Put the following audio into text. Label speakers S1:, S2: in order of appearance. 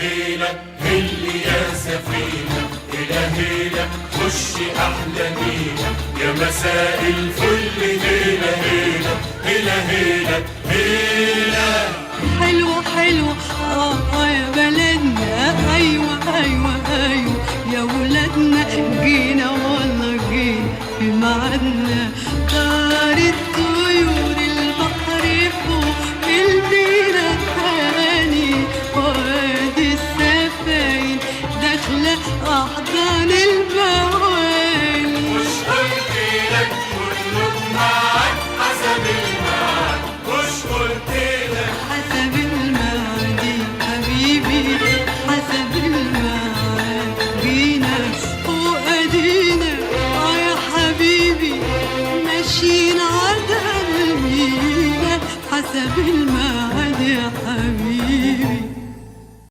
S1: هيلا هلي يا سفينة، هيلا هيلا خشي أحلى مينا، يا مساء الفل هيلا هيلا هيلا هيلا هيلا.
S2: حلوة حلوة يا بلدنا، أيوة أيوة أيوة يا ولادنا، جينا والله جينا في ميعادنا. طارت طيور البحر فوق المينا تاني، وادي السفاين داخلة أحضان الموالي.
S1: مش قلتلك كله معاك حسب الميعاد، مش قلتلك
S2: حسب الميعاد يا حبيبي، حسب الميعاد جينا وأدينا يا حبيبي، ماشيين على المينا حسب الميعاد.